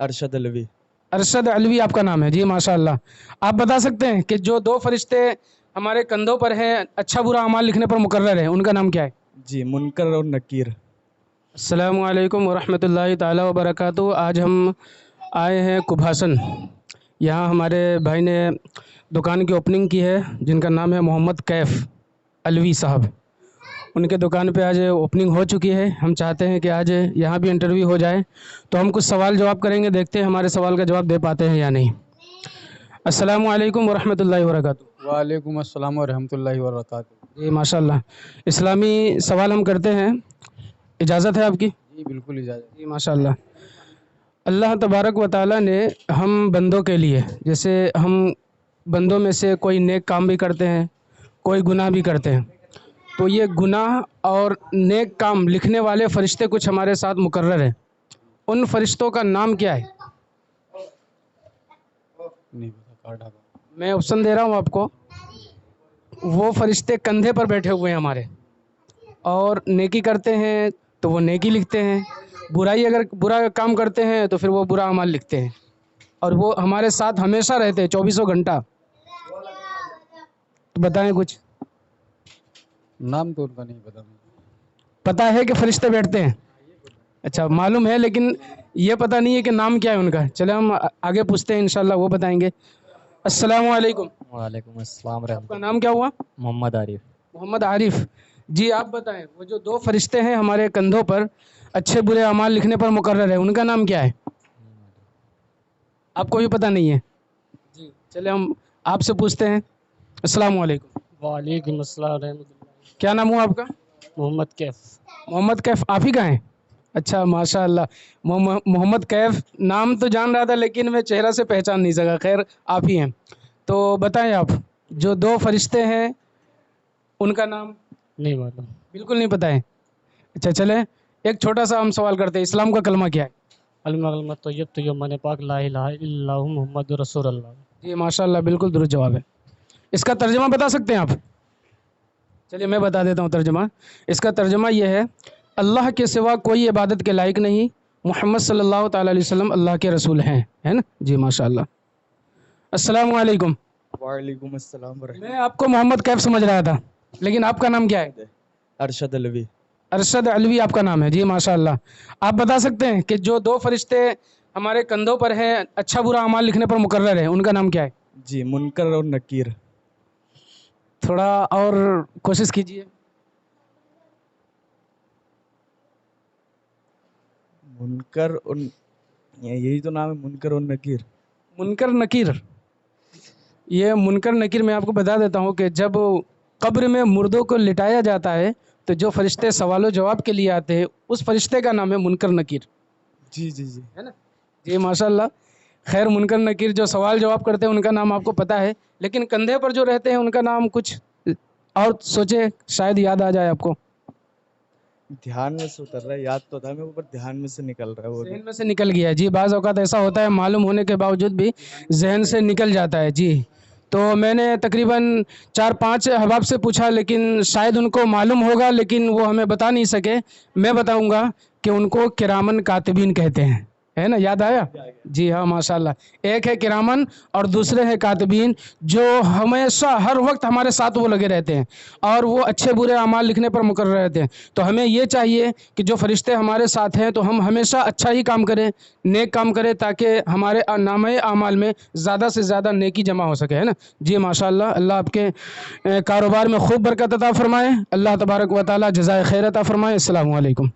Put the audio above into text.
ارشد علوی۔ ارشد علوی آپ کا نام ہے جی، ماشاء اللہ۔ آپ بتا سکتے ہیں کہ جو دو فرشتے ہمارے کندھوں پر ہیں اچھا برا اعمال لکھنے پر مقرر ہیں، ان کا نام کیا ہے؟ جی، منکر اور نکیر۔ السلام علیکم ورحمۃ اللہ تعالیٰ وبرکاتہ۔ آج ہم آئے ہیں کبھاسن، یہاں ہمارے بھائی نے دکان کی اوپننگ کی ہے جن کا نام ہے محمد کیف علوی صاحب۔ ان کے دکان پہ آج اوپننگ ہو چکی ہے، ہم چاہتے ہیں کہ آج یہاں بھی انٹرویو ہو جائے، تو ہم کچھ سوال جواب کریں گے، دیکھتے ہیں ہمارے سوال کا جواب دے پاتے ہیں یا نہیں۔ السلام علیکم ورحمۃ اللہ وبرکاتہ۔ وعلیکم السلام ورحمۃ اللہ وبرکاتہ۔ جی ماشاء اللہ، اسلامی سوال ہم کرتے ہیں، اجازت ہے آپ کی؟ جی بالکل اجازت۔ جی ماشاء اللہ۔ اللہ تبارک و تعالیٰ نے ہم بندوں کے لیے، جیسے ہم بندوں میں سے کوئی نیک کام بھی کرتے ہیں، کوئی گناہ بھی کرتے ہیں، تو یہ گناہ اور نیک کام لکھنے والے فرشتے کچھ ہمارے ساتھ مقرر ہیں، ان فرشتوں کا نام کیا ہے؟ نہیں پتا، کارڈ آگا۔ میں آپشن دے رہا ہوں آپ کو۔ وہ فرشتے کندھے پر بیٹھے ہوئے ہیں ہمارے، اور نیکی کرتے ہیں تو وہ نیکی لکھتے ہیں، برائی اگر برا کام کرتے ہیں تو پھر وہ برا اعمال لکھتے ہیں، اور وہ ہمارے ساتھ ہمیشہ رہتے ہیں 24 گھنٹہ۔ تو بتائیں کچھ۔ نام تو ان کا نہیں پتا مجھے۔ پتہ ہے کہ فرشتے بیٹھتے ہیں؟ اچھا، معلوم ہے لیکن یہ پتہ نہیں ہے کہ نام کیا ہے ان کا۔ چلے ہم آگے پوچھتے ہیں، انشاءاللہ وہ بتائیں گے۔ السلام علیکم۔ وعلیکم السلام آپ کا نام کیا ہوا؟ محمد عارف۔ محمد عارف جی، آپ بتائیں وہ جو دو فرشتے ہیں ہمارے کندھوں پر اچھے برے اعمال لکھنے پر مقرر ہے، ان کا نام کیا ہے؟ آپ کو بھی پتہ نہیں ہے؟ جی چلے ہم آپ سے پوچھتے ہیں۔ السلام علیکم۔ وعلیکم السلام ورحمۃ اللہ۔ کیا نام ہوا آپ کا؟ محمد کیف۔ محمد کیف آپ ہی کا ہیں؟ اچھا ماشاء اللہ۔ محمد کیف نام تو جان رہا تھا لیکن میں چہرہ سے پہچان نہیں سکا، خیر آپ ہی ہیں۔ تو بتائیں آپ، جو دو فرشتے ہیں ان کا نام؟ نہیں معلوم۔ بالکل نہیں پتہ ہے؟ اچھا چلے ایک چھوٹا سا ہم سوال کرتے ہیں، اسلام کا کلمہ کیا ہے؟ کلمہ طیب طیب من پاک لا الہ الا اللہ محمد رسول اللہ۔ جی ماشاء اللہ، بالکل درست جواب ہے۔ اس کا ترجمہ بتا سکتے ہیں آپ؟ چلیے میں بتا دیتا ہوں ترجمہ۔ اس کا ترجمہ یہ ہے، اللہ کے سوا کوئی عبادت کے لائق نہیں، محمد صلی اللہ تعالیٰ علیہ وسلم اللہ کے رسول ہیں، ہے نا؟ جی ماشاء اللہ۔ السلام علیکم۔ وعلیکم السلام ورحمۃ میں آپ کو محمد کیف سمجھ رہا تھا لیکن آپ کا نام کیا ہے؟ اللہ۔ ارشد علوی۔ ارشد علوی آپ کا نام ہے جی، ماشاء اللہ۔ آپ بتا سکتے ہیں کہ جو دو فرشتے ہمارے کندھوں پر ہیں اچھا برا اعمال لکھنے پر مقرر ہیں، ان کا نام کیا ہے؟ جی، منکر اور نکیر۔ تھوڑا اور کوشش کیجیے۔ منکر اور یہی تو نام ہے، منکر اور نکیر۔ منکر نکیر، یہ منکر نکیر میں آپ کو بتا دیتا ہوں کہ جب قبر میں مردوں کو لٹایا جاتا ہے تو جو فرشتے سوال و جواب کے لیے آتے ہیں اس فرشتے کا نام ہے منکر نکیر، جی جی جی ہے نا؟ جی ماشاء اللہ۔ خیر منکر نکیر جو سوال جواب کرتے ہیں ان کا نام آپ کو پتہ ہے، لیکن کندھے پر جو رہتے ہیں ان کا نام کچھ اور سوچے، شاید یاد آ جائے آپ کو۔ دھیان میں سے اتر رہا ہے، یاد تو تھا میرے کو پر دھیان میں سے نکل رہا ہے وہ۔ ذہن میں سے نکل گیا ہے جی، بعض اوقات ایسا ہوتا ہے معلوم ہونے کے باوجود بھی ذہن سے نکل جاتا ہے جی۔ تو میں نے تقریباً 4-5 احباب سے پوچھا لیکن شاید ان کو معلوم ہوگا لیکن وہ ہمیں بتا نہیں سکے۔ میں بتاؤں گا کہ ان کو کرامن کاتبین کہتے ہیں، ہے نا؟ یاد آیا؟ جی ہاں ماشاء اللہ۔ ایک ہے کرامن اور دوسرے ہے کاتبین، جو ہمیشہ ہر وقت ہمارے ساتھ وہ لگے رہتے ہیں اور وہ اچھے برے اعمال لکھنے پر مقرر رہتے ہیں۔ تو ہمیں یہ چاہیے کہ جو فرشتے ہمارے ساتھ ہیں تو ہم ہمیشہ اچھا ہی کام کریں، نیک کام کریں، تاکہ ہمارے نامہ اعمال میں زیادہ سے زیادہ نیکی جمع ہو سکے، ہے نا؟ جی ماشاء اللہ۔ اللہ آپ کے کاروبار میں خوب برکت عطا فرمائے، اللہ تبارک و تعالی جزائے خیر عطا فرمائے۔ السلام علیکم۔